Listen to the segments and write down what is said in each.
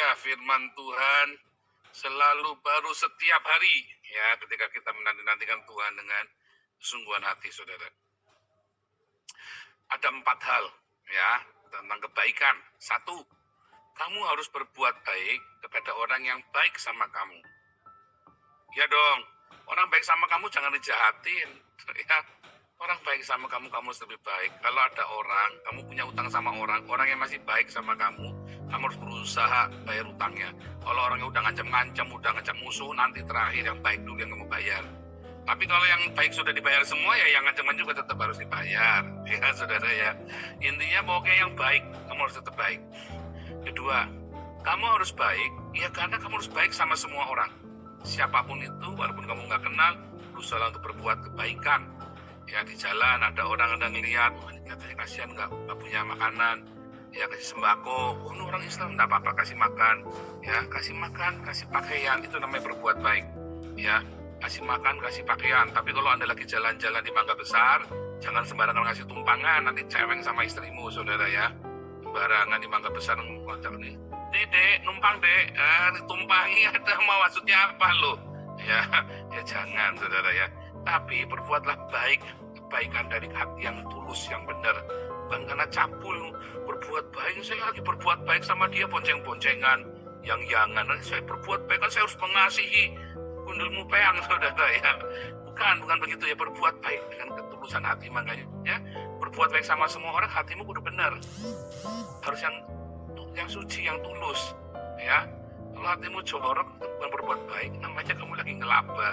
saudara, firman Tuhan selalu baru setiap hari. Ya, ketika kita menanti-nantikan Tuhan dengan kesungguhan hati, saudara. Ada 4 hal, ya, tentang kebaikan. 1, kamu harus berbuat baik kepada orang yang baik sama kamu. Ya dong, orang baik sama kamu jangan dijahatin. Ya, orang baik sama kamu, kamu harus lebih baik. Kalau ada orang, kamu punya utang sama orang yang masih baik sama kamu harus berusaha bayar utangnya. Kalau orangnya udah ngancam-ngancam, udah ngajak musuh, nanti terakhir yang baik dulu yang kamu bayar. Tapi kalau yang baik sudah dibayar semua, ya yang ngancam juga tetap harus dibayar. Ya saudara ya, intinya pokoknya yang baik, kamu harus tetap baik. Kedua, kamu harus baik, ya karena kamu harus baik sama semua orang. Siapapun itu, walaupun kamu nggak kenal, berusaha untuk berbuat kebaikan. Ya di jalan ada orang yang ngeliat, ini katanya kasihan nggak punya makanan, ya kasih sembako. Oh ini orang Islam, nggak apa-apa kasih makan, ya kasih makan, kasih pakaian, itu namanya berbuat baik. Ya kasih makan, kasih pakaian. Tapi kalau Anda lagi jalan-jalan di Mangga Besar, jangan sembarangan kasih tumpangan, nanti ceweng sama istrimu, saudara ya. Sembarangan di Mangga Besar ngajak nih, Dek, numpang dek, ditumpangi ada mau maksudnya apa lo? Ya jangan saudara ya. Tapi berbuatlah baik, kebaikan dari hati yang tulus, yang benar. Bukan karena cabul, berbuat baik, saya lagi berbuat baik sama dia, bonceng-boncengan, yang-yangan. Saya berbuat baik kan saya harus mengasihi gundulmu peang saudara ya. Bukan begitu ya, berbuat baik dengan ketulusan hati. Makanya ya, berbuat baik sama semua orang, hatimu kudu benar. Harus yang suci, yang tulus ya. Kalau hatimu jorok, bukan berbuat baik, namanya kamu lagi ngelaba.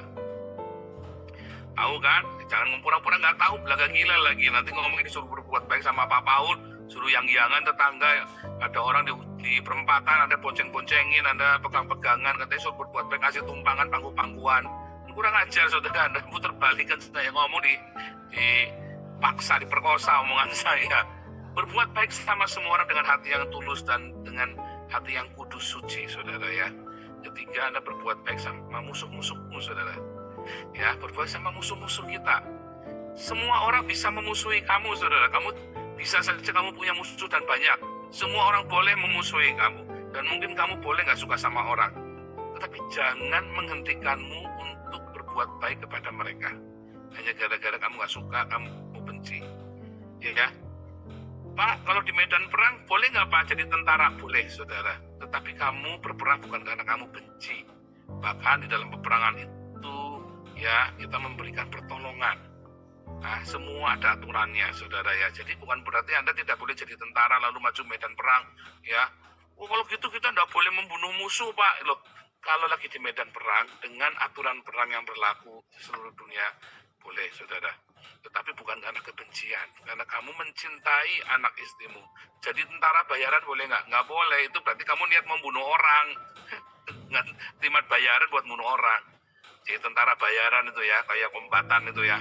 Tahu kan? Jangan pura-pura nggak tahu, belaga gila lagi. Nanti ngomongin disuruh berbuat baik sama Pak Paul, suruh yang-yangan tetangga, ada orang di perempatan, ada bonceng-boncengin, ada pegang-pegangan, katanya suruh berbuat baik, kasih tumpangan, pangku-pangkuan. Kurang ajar saudara, Anda putar balik kan saya ngomong dipaksa, diperkosa omongan saya. Berbuat baik sama semua orang dengan hati yang tulus dan dengan hati yang kudus suci, saudara ya. Ketiga, Anda berbuat baik sama musuh-musuhmu, saudara. Ya, berbuat sama musuh-musuh kita. Semua orang bisa memusuhi kamu, saudara. Kamu bisa saja kamu punya musuh dan banyak. Semua orang boleh memusuhi kamu. Dan mungkin kamu boleh nggak suka sama orang. Tetapi jangan menghentikanmu untuk berbuat baik kepada mereka. Hanya gara-gara kamu nggak suka, kamu benci. Ya, Pak, kalau di medan perang boleh nggak Pak jadi tentara? Boleh, saudara. Tetapi kamu berperang bukan karena kamu benci. Bahkan di dalam peperangan itu, ya kita memberikan pertolongan. Nah, semua ada aturannya, saudara ya. Jadi bukan berarti Anda tidak boleh jadi tentara lalu maju medan perang, ya. Oh, kalau gitu kita tidak boleh membunuh musuh, Pak. Loh, kalau lagi di medan perang dengan aturan perang yang berlaku di seluruh dunia, boleh, saudara. Tetapi bukan karena kebencian, karena kamu mencintai anak istrimu. Jadi tentara bayaran boleh nggak? Nggak boleh, itu berarti kamu niat membunuh orang. Dengan terima bayaran buat membunuh orang. Jadi tentara bayaran itu ya, kayak kombatan itu ya.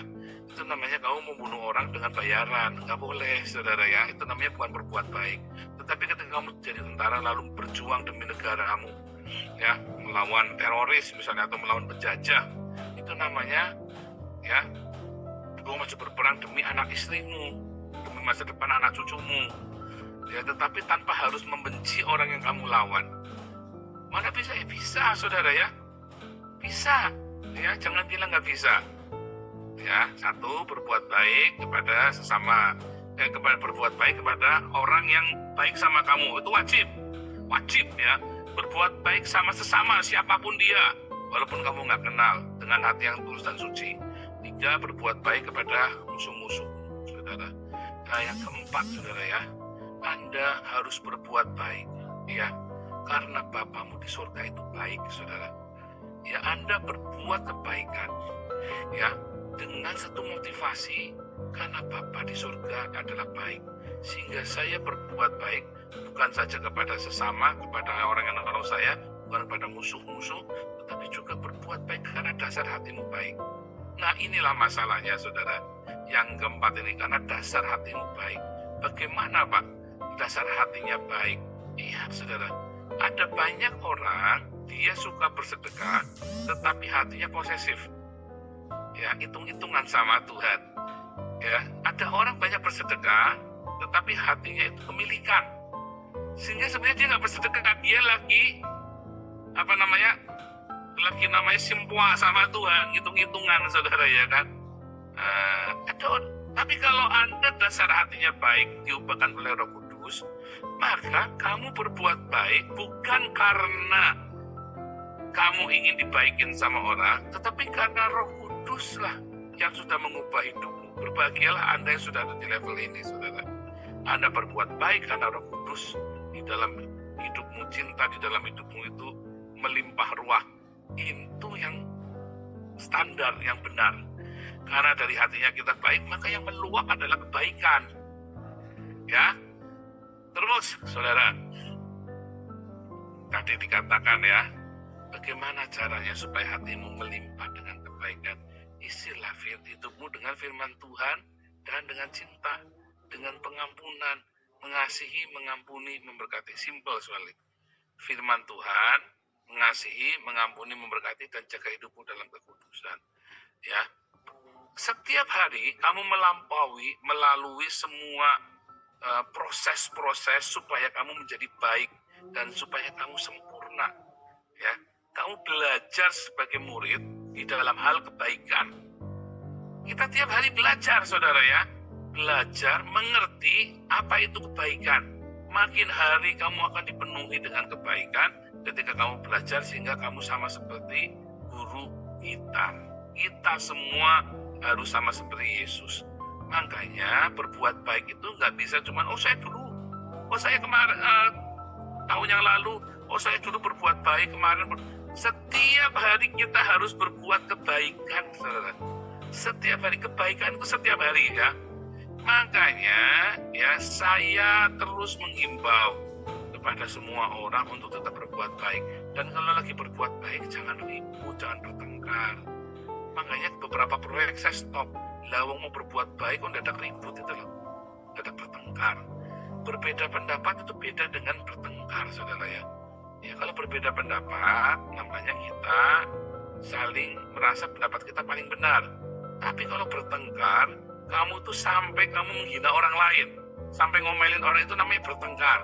Itu namanya kamu membunuh orang dengan bayaran. Nggak boleh, saudara ya. Itu namanya bukan berbuat baik. Tetapi ketika kamu jadi tentara lalu berjuang demi negaramu, ya, melawan teroris misalnya atau melawan penjajah, itu namanya ya, kamu maju berperang demi anak istrimu, demi masa depan anak cucumu. Ya, tetapi tanpa harus membenci orang yang kamu lawan. Mana bisa? Ya bisa, saudara ya. Bisa. Ya, jangan bilang nggak bisa. Ya, 1, berbuat baik kepada sesama. Berbuat baik kepada orang yang baik sama kamu. Itu wajib ya. Berbuat baik sama sesama, siapapun dia, walaupun kamu nggak kenal, dengan hati yang tulus dan suci. 3, berbuat baik kepada musuh-musuh, saudara. Nah, yang keempat, saudara ya, Anda harus berbuat baik, ya, karena Bapamu di surga itu baik, saudara. Ya, Anda berbuat kebaikan, ya, dengan satu motivasi, karena Bapa di surga adalah baik. Sehingga saya berbuat baik bukan saja kepada sesama, kepada orang yang menolong saya, bukan kepada musuh-musuh, tetapi juga berbuat baik karena dasar hatimu baik. Nah, inilah masalahnya, saudara. Yang keempat ini, karena dasar hatimu baik. Bagaimana, Pak? Dasar hatinya baik. Iya, saudara. Ada banyak orang, dia suka bersedekah, tetapi hatinya posesif. Ya, hitung-hitungan sama Tuhan. Ya, ada orang banyak bersedekah, tetapi hatinya itu kemilikan. Sehingga sebenarnya dia nggak bersedekah, dia lagi namanya simpua sama Tuhan, hitung-hitungan saudara ya kan. Tapi kalau Anda dasar hatinya baik, diubahkan oleh Roh Kudus, maka kamu berbuat baik bukan karena kamu ingin dibaikin sama orang, tetapi karena Roh Kudus lah yang sudah mengubah hidupmu. Berbahagialah Anda yang sudah ada di level ini, saudara. Anda berbuat baik karena Roh Kudus di dalam hidupmu, cinta di dalam hidupmu itu melimpah ruah. Itu yang standar, yang benar. Karena dari hatinya kita baik, maka yang meluap adalah kebaikan. Ya. Terus, saudara, tadi dikatakan ya, bagaimana caranya supaya hatimu melimpah dengan kebaikan? Isilah hidupmu dengan firman Tuhan dan dengan cinta, dengan pengampunan, mengasihi, mengampuni, memberkati. Simple sekali. Firman Tuhan, mengasihi, mengampuni, memberkati, dan jaga hidupmu dalam kekudusan. Ya, setiap hari kamu melalui semua proses-proses supaya kamu menjadi baik dan supaya kamu sempurna. Ya, kamu belajar sebagai murid di dalam hal kebaikan. Kita tiap hari belajar, saudara ya, belajar mengerti apa itu kebaikan. Makin hari kamu akan dipenuhi dengan kebaikan ketika kamu belajar, sehingga kamu sama seperti guru kita. Kita semua harus sama seperti Yesus. Makanya berbuat baik itu nggak bisa cuma, saya dulu, saya kemarin, tahun yang lalu, saya dulu berbuat baik kemarin. Setiap hari kita harus berbuat kebaikan, saudara. Setiap hari kebaikan itu setiap hari ya. Makanya ya, saya terus menghimbau kepada semua orang untuk tetap berbuat baik. Dan kalau lagi berbuat baik, jangan ribut, jangan bertengkar. Makanya beberapa proyek saya stop. Lawang mau berbuat baik, kok dadak ribut itu loh, dadak bertengkar. Berbeda pendapat itu beda dengan bertengkar, saudara ya. Ya, kalau berbeda pendapat, namanya kita saling merasa pendapat kita paling benar. Tapi kalau bertengkar, kamu tuh sampai kamu menghina orang lain, sampai ngomelin orang, itu namanya bertengkar.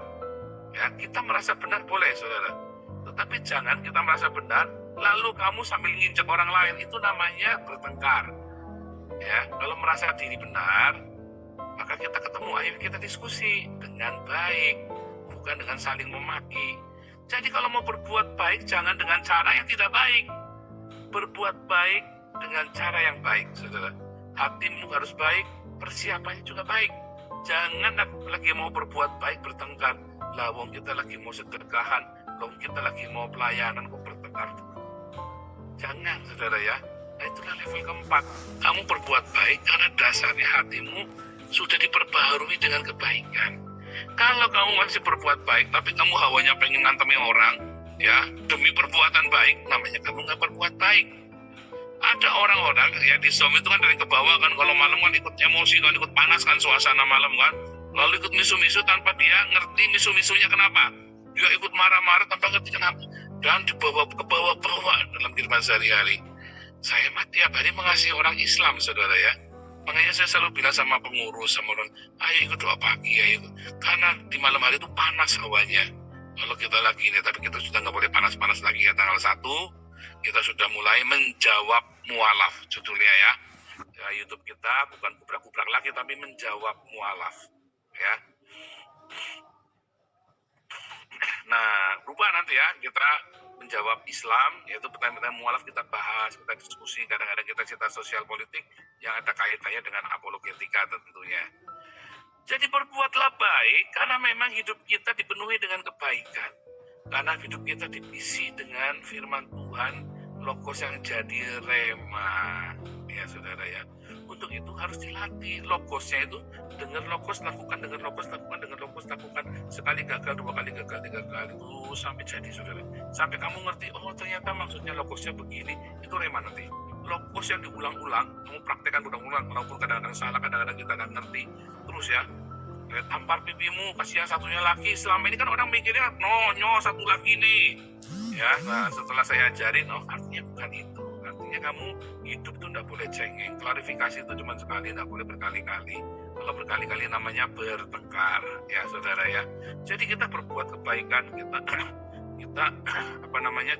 Ya, kita merasa benar boleh, saudara. Tetapi jangan kita merasa benar, lalu kamu sambil nginjek orang lain, itu namanya bertengkar. Ya, kalau merasa diri benar, maka kita ketemu, ayo kita diskusi dengan baik, bukan dengan saling memaki. Jadi kalau mau berbuat baik, jangan dengan cara yang tidak baik. Berbuat baik dengan cara yang baik, saudara. Hatimu harus baik, persiapannya juga baik. Jangan lagi mau berbuat baik bertengkar. Lawang kita lagi mau sedekahan, lawang kita lagi mau pelayanan, kok bertengkar. Jangan, saudara ya. Nah, itulah level keempat. Kamu berbuat baik karena dasarnya hatimu sudah diperbaharui dengan kebaikan. Kalau kamu masih berbuat baik, tapi kamu hawanya pengen ngantemi orang, ya, demi perbuatan baik, namanya kamu nggak berbuat baik. Ada orang-orang ya di Zoom itu kan dari ke bawah kan, kalau malam kan ikut emosi kan, ikut panas kan suasana malam kan, lalu ikut misu-misu tanpa dia ngerti misu-misunya kenapa. Dia ikut marah-marah tanpa ngerti kenapa, dan dibawa ke bawah-bawah dalam kehidupan sehari-hari. Saya tiap hari mengasihi orang Islam, saudara ya. Makanya saya selalu bilang sama pengurus, sama orang, ayo ikut doa pagi, ayo. Karena di malam hari itu panas hawanya. Kalau kita lagi ini, tapi kita sudah nggak boleh panas-panas lagi ya. Tanggal 1, kita sudah mulai menjawab mualaf, judulnya ya. YouTube kita bukan kubrak-kubrak lagi, tapi menjawab mualaf. Ya. Nah, lupa nanti ya, kita menjawab Islam, yaitu pertanyaan-pertanyaan mualaf kita bahas, kita diskusi, kadang-kadang kita cerita sosial politik yang ada kaitannya dengan apologetika tentunya. Jadi berbuatlah baik karena memang hidup kita dipenuhi dengan kebaikan. Karena hidup kita diisi dengan firman Tuhan, logos yang jadi rema. Ya saudara ya. Untuk itu harus dilatih. Logosnya itu dengar logos, lakukan, dengar logos, lakukan, dengar logos, lakukan. Sekali gagal, 2 kali gagal, 3 kali. Sampai jadi saudara. Sampai kamu ngerti, ternyata maksudnya logosnya begini. Itu rema nanti. Logos yang diulang-ulang, kamu praktekkan ulang-ulang, walaupun kadang-kadang salah, kadang-kadang kita tidak ngerti. Terus ya, tampar pipimu, kasih yang satunya lagi. Selama ini kan orang mikirnya, satu lagi nih. Ya, nah setelah saya ajarin, artinya bukan itu. Artinya pentingnya kamu hidup tuh nggak boleh cengeng. Klarifikasi itu cuma sekali, nggak boleh berkali-kali. Kalau berkali-kali namanya bertengkar, ya saudara ya. Jadi kita berbuat kebaikan, kita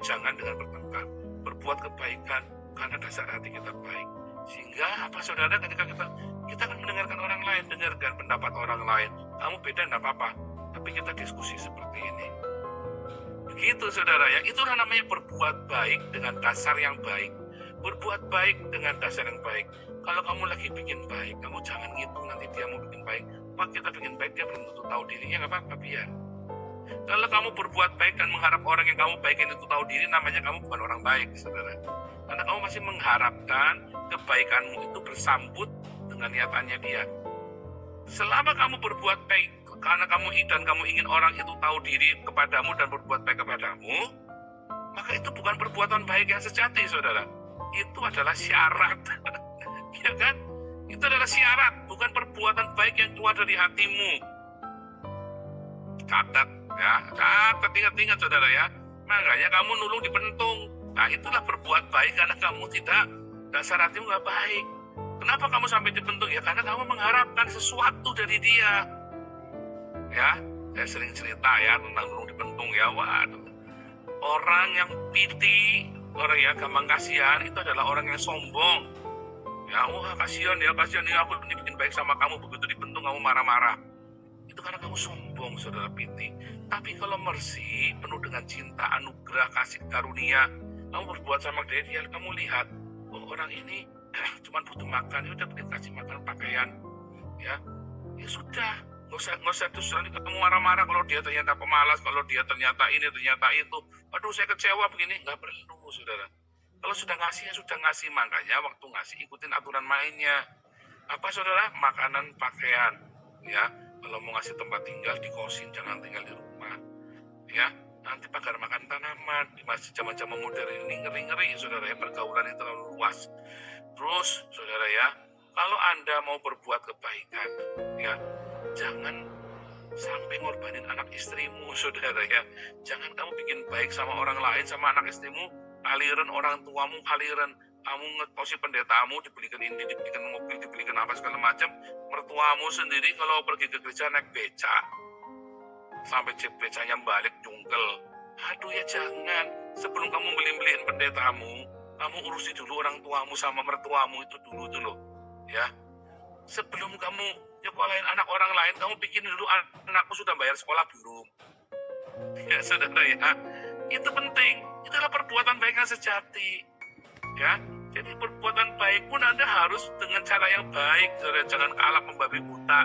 jangan dengan bertengkar. Berbuat kebaikan karena dasar hati kita baik. Sehingga saudara, ketika kita akan mendengarkan orang lain, dengarkan pendapat orang lain. Kamu beda enggak apa-apa, tapi kita diskusi seperti ini. Begitu saudara ya, itulah namanya berbuat baik dengan dasar yang baik. Berbuat baik dengan dasar yang baik. Kalau kamu lagi bikin baik, kamu jangan ngitung nanti dia mau bikin baik. Pak, kita bikin baik, dia belum tentu tahu dirinya, nggak apa-apa, biar. Kalau kamu berbuat baik dan mengharap orang yang kamu baikin itu tahu diri, namanya kamu bukan orang baik, saudara. Karena kamu masih mengharapkan kebaikanmu itu bersambut dengan niatannya dia. Selama kamu berbuat baik karena kamu ingin orang itu tahu diri kepadamu dan berbuat baik kepadamu, maka itu bukan perbuatan baik yang sejati, saudara. Itu adalah syarat. Ya kan? Itu adalah syarat, bukan perbuatan baik yang keluar dari hatimu. Catat ya, ingat saudara ya. Makanya kamu nulung dipentung. Nah, itulah berbuat baik karena kamu dasar hatimu nggak baik. Kenapa kamu sampai dibentuk? Ya karena kamu mengharapkan sesuatu dari dia. Ya, saya sering cerita ya tentang nulung dibentung ya. Waduh. Orang yang piti, orang yang gampang kasihan itu adalah orang yang sombong. Ya, wah kasihan ya aku bikin baik sama kamu, begitu dibentung kamu marah-marah. Itu karena kamu sombong, saudara piti. Tapi kalau mercy, penuh dengan cinta, anugerah, kasih karunia, kamu berbuat sama dia, kamu lihat, oh orang ini cuma butuh makan, ya udah kasih makan, pakaian, ya sudah, nggak usah terus nanti kamu marah-marah kalau dia ternyata pemalas, kalau dia ternyata ini, ternyata itu. Aduh, saya kecewa begini, nggak perlu, saudara. Kalau sudah ngasih, ya sudah ngasih. Makanya waktu ngasih ikutin aturan mainnya. Apa saudara? Makanan, pakaian, ya. Kalau mau ngasih tempat tinggal di kosin, jangan tinggal di rumah, ya. Nanti pagar makan tanaman. Di masjid zaman-zaman modern ini ngeri-ngeri, saudara ya, pergaulan itu terlalu luas. Terus, saudara ya, kalau Anda mau berbuat kebaikan, ya, jangan sampai ngorbanin anak istrimu, saudara ya. Jangan kamu bikin baik sama orang lain, sama anak istrimu, aliran orang tuamu, aliran kamu ngetosi pendetamu, dibelikan ini, dibelikan mobil, dibelikan apa segala macam. Mertuamu sendiri kalau pergi ke gereja naik beca, sampai becanya balik jungkel. Aduh ya jangan. Sebelum kamu beliin pendetamu, kamu urusi dulu orang tuamu sama mertuamu itu dulu tuh loh, ya. Sebelum kamu nyekolahin anak orang lain, kamu bikin dulu anakku sudah bayar sekolah belum. Ya saudara ya, itu penting. Itulah perbuatan baik yang sejati. Ya, jadi perbuatan baik pun Anda harus dengan cara yang baik, saudara. Jangan kalah membabi buta.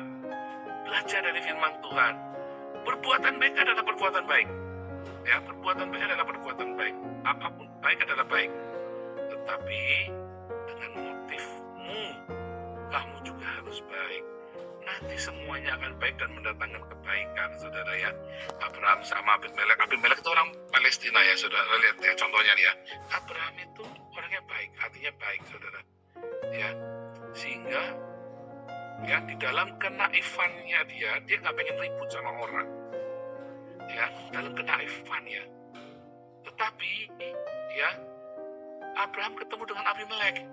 Belajar dari firman Tuhan. Perbuatan baik adalah perbuatan baik. Ya, perbuatan baik adalah perbuatan baik. Apapun baik adalah baik. Tetapi dengan motifmu, kamu juga harus baik. Nanti semuanya akan baik dan mendatangkan kebaikan, saudara ya. Abraham sama Abimelek itu orang Palestina ya, saudara. Lihat ya contohnya ya. Abraham itu orangnya baik, hatinya baik, saudara. Ya, sehingga ya di dalam kenaifannya dia nggak pengen ribut sama orang. Ya, dalam kenaifannya. Tetapi ya Abraham ketemu dengan Abimelek.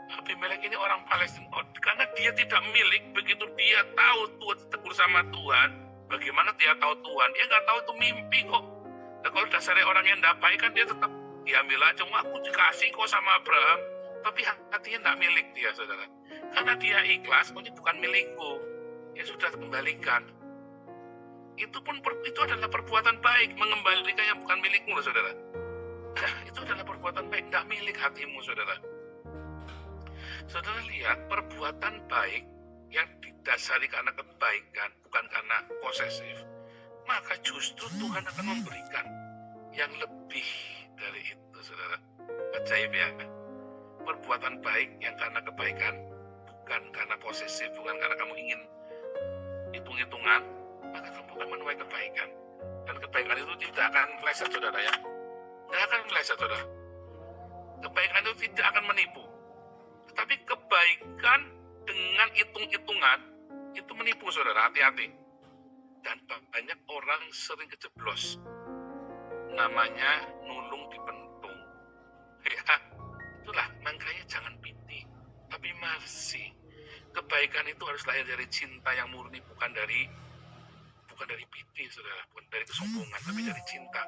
Abimelek ini orang Palestina, karena dia tidak milik, begitu dia tahu Tuhan tegur sama Tuhan, bagaimana dia tahu Tuhan? Dia nggak tahu itu mimpi kok. Nah, kalau dasarnya orang yang tidak baik kan dia tetap diambil aja, aku dikasih kok sama Abraham, tapi hatinya tidak milik dia, saudara. Karena dia ikhlas, ini bukan milikku, ya sudah kembalikan. Itu adalah perbuatan baik, mengembalikan yang bukan milikmu, loh, saudara. Itu adalah perbuatan baik, tidak milik hatimu, saudara. Saudara lihat, perbuatan baik yang didasari karena kebaikan, bukan karena posesif, maka justru Tuhan akan memberikan yang lebih dari itu, saudara. Ajaib ya. Perbuatan baik yang karena kebaikan, bukan karena posesif, bukan karena kamu ingin hitung-hitungan, maka kamu akan menuai kebaikan. Dan kebaikan itu tidak akan meleset, saudara ya. Tidak akan meleset, saudara. Kebaikan itu tidak akan menipu. Tapi kebaikan dengan hitung-hitungan itu menipu, saudara, hati-hati. Dan banyak orang sering kejeblos. Namanya nulung dipentung. Ya, Itulah, makanya jangan piti, tapi mercy. Kebaikan itu harus lahir dari cinta yang murni, bukan dari piti, saudara, bukan dari kesombongan, tapi dari cinta.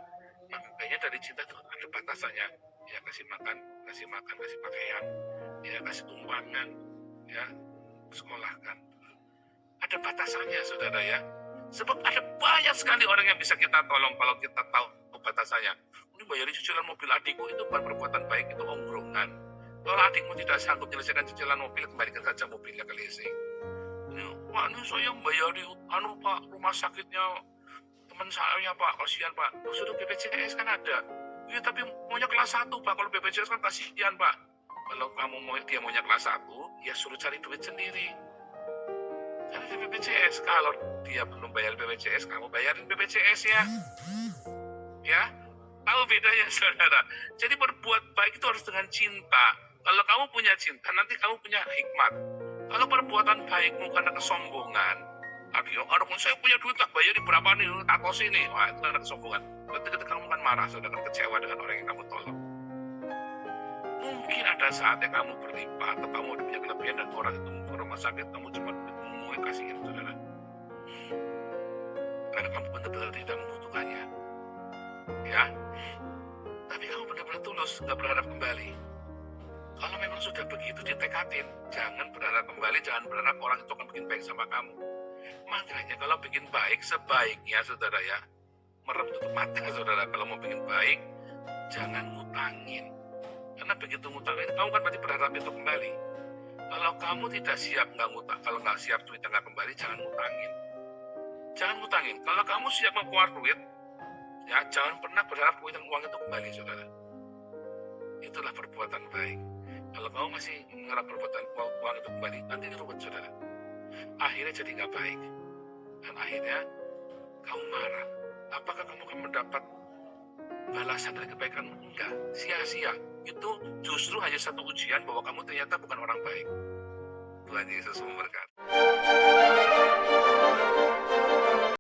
Makanya dari cinta itu ada batasannya. Ya kasih makan, kasih pakaian, ya kasih tumpangan, ya sekolahkan. Ada batasannya, saudara ya. Sebab ada banyak sekali orang yang bisa kita tolong kalau kita tahu batasannya. Ini bayarin cicilan mobil adikku itu bukan perbuatan baik, itu ongkrongan. Kalau adikmu tidak sanggup menyelesaikan cicilan mobil, kembalikan saja mobilnya ke leasing. Pak, ini saya bayari Pak, rumah sakitnya teman saya Pak, kasihan Pak. Sudah BPJS kan ada. Iya, tapi maunya kelas 1 Pak. Kalau BPJS kan kasihan Pak. Kalau dia maunya kelas 1, ya suruh cari duit sendiri. Cari di BPJS. Kalau dia belum bayar BPJS, kamu bayarin BPJS ya. Ya, tahu bedanya saudara. Jadi berbuat baik itu harus dengan cinta. Kalau kamu punya cinta, nanti kamu punya hikmat. Kalau perbuatan baikmu karena kesombongan, aduh saya punya duit lah, bayar di berapa nih, tato sini, wah itu karena kesombongan. Ketika kamu kan marah, saudara, kan kecewa dengan orang yang kamu tolong. Mungkin ada saatnya kamu berlimpah, atau kamu udah punya kelebihan dan orang itu ke rumah sakit, kamu cuma mau kasihin, saudara. Karena kamu benar-benar tidak membutuhkannya. Ya, tapi kamu benar-benar tulus, nggak berharap kembali. Kalau memang sudah begitu ditekadin, jangan berharap kembali, jangan berharap orang itu akan bikin baik sama kamu. Makanya kalau bikin baik, sebaiknya saudara ya, merem tutup mata saudara. Kalau mau bikin baik, jangan ngutangin. Karena begitu ngutangin, kamu kan berarti berharap itu kembali. Kalau kamu tidak siap nggak ngutang, kalau nggak siap duitnya nggak kembali, jangan ngutangin. Jangan ngutangin. Kalau kamu siap mengeluarkan duit, ya jangan pernah berharap uang itu kembali, saudara. Itulah perbuatan baik. Kalau kamu masih mengharap perbuatan uang itu kembali, nanti ruwet, saudara. Akhirnya jadi nggak baik. Dan akhirnya kamu marah. Apakah kamu akan mendapat balasan dari kebaikanmu? Enggak, sia-sia. Itu justru hanya satu ujian bahwa kamu ternyata bukan orang baik. Tuhan Yesus memberkati.